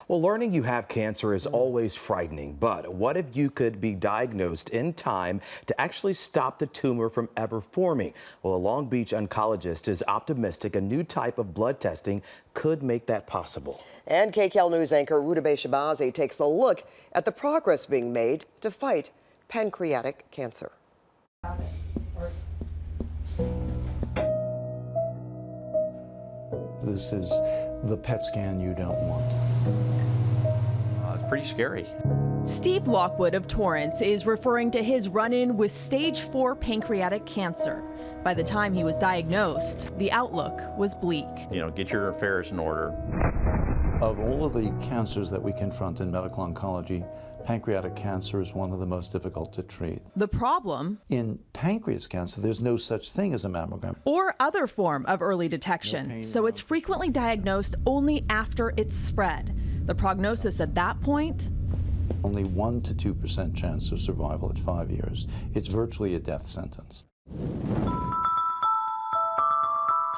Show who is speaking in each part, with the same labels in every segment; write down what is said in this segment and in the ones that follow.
Speaker 1: Well, learning you have cancer is always frightening, but what if you could be diagnosed in time to actually stop the tumor from ever forming? Well, a Long Beach oncologist is optimistic a new type of blood testing could make that possible.
Speaker 2: And KCAL News anchor Rudabeh Shabazi takes a look at the progress being made to fight pancreatic cancer.
Speaker 3: This is the PET scan you don't want.
Speaker 4: It's pretty scary.
Speaker 5: Steve Lockwood of Torrance is referring to his run-in with stage 4 pancreatic cancer. By the time he was diagnosed, the outlook was bleak.
Speaker 4: You know, get your affairs in order.
Speaker 3: Of all of the cancers that we confront in medical oncology, pancreatic cancer is one of the most difficult to treat.
Speaker 5: The problem?
Speaker 3: In pancreas cancer, there's no such thing as a mammogram.
Speaker 5: Or other form of early detection, so it's frequently diagnosed only after it's spread. The prognosis at that point?
Speaker 3: Only 1 to 2% chance of survival at 5 years. It's virtually a death sentence.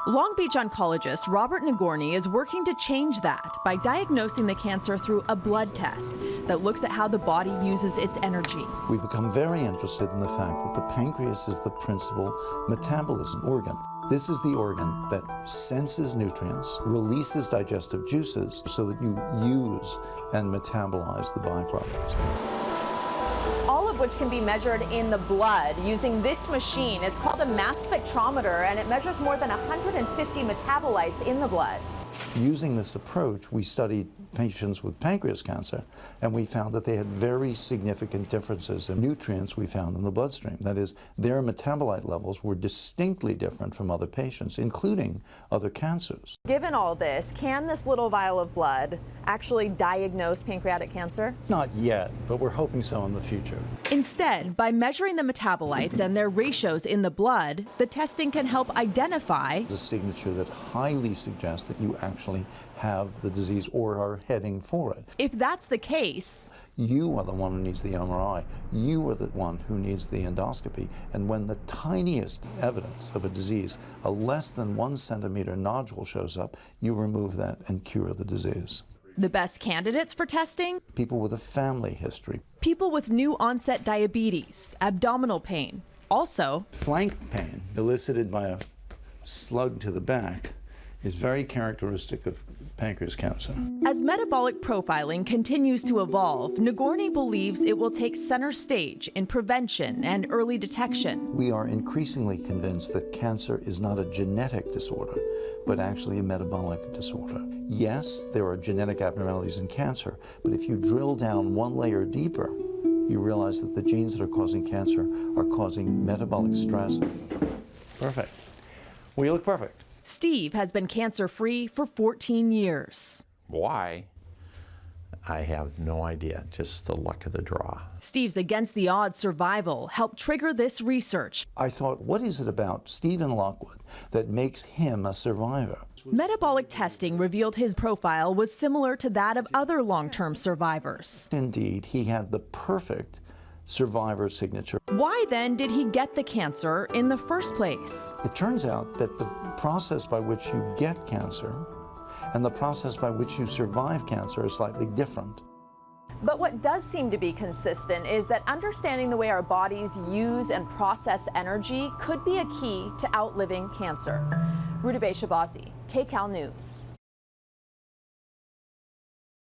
Speaker 5: Long Beach oncologist Robert Nagorny is working to change that by diagnosing the cancer through a blood test that looks at how the body uses its energy.
Speaker 3: We become very interested in the fact that the pancreas is the principal metabolism organ. This is the organ that senses nutrients, releases digestive juices so that you use and metabolize the byproducts.
Speaker 5: All of which can be measured in the blood using this machine. It's called a mass spectrometer, and it measures more than 150 metabolites in the blood.
Speaker 3: Using this approach, we studied patients with pancreas cancer, and we found that they had very significant differences in nutrients we found in the bloodstream. That is, their metabolite levels were distinctly different from other patients, including other cancers.
Speaker 5: Given all this, can this little vial of blood actually diagnose pancreatic cancer?
Speaker 3: Not yet, but we're hoping so in the future.
Speaker 5: Instead, by measuring the metabolites and their ratios in the blood, the testing can help identify
Speaker 3: a signature that highly suggests that you actually have the disease or are heading for it.
Speaker 5: If that's the case,
Speaker 3: you are the one who needs the MRI. You are the one who needs the endoscopy. And when the tiniest evidence of a disease, a less than 1 centimeter nodule shows up, you remove that and cure the disease.
Speaker 5: the best candidates for testing?
Speaker 3: People with a family history.
Speaker 5: People with new onset diabetes, abdominal pain. Also,
Speaker 3: Flank pain elicited by a slug to the back is very characteristic of pancreas cancer.
Speaker 5: as metabolic profiling continues to evolve, Nagorny believes it will take center stage in prevention and early detection.
Speaker 3: We are increasingly convinced that cancer is not a genetic disorder, but actually a metabolic disorder. Yes, there are genetic abnormalities in cancer, but if you drill down one layer deeper, you realize that the genes that are causing cancer are causing metabolic stress. Perfect. Well, you look perfect.
Speaker 5: Steve has been cancer-free for 14 years.
Speaker 4: Why? I have no idea, just the luck of the draw.
Speaker 5: Steve's against-the-odds survival helped trigger this research.
Speaker 3: I thought, what is it about Stephen Lockwood that makes him a survivor?
Speaker 5: Metabolic testing revealed his profile was similar to that of other long-term survivors.
Speaker 3: Indeed, he had the perfect survivor signature.
Speaker 5: Why then did he get the cancer in the first place?
Speaker 3: It turns out that the process by which you get cancer and the process by which you survive cancer are slightly different.
Speaker 5: But what does seem to be consistent is that understanding the way our bodies use and process energy could be a key to outliving cancer. Rudabeh Shabazi, KCAL News.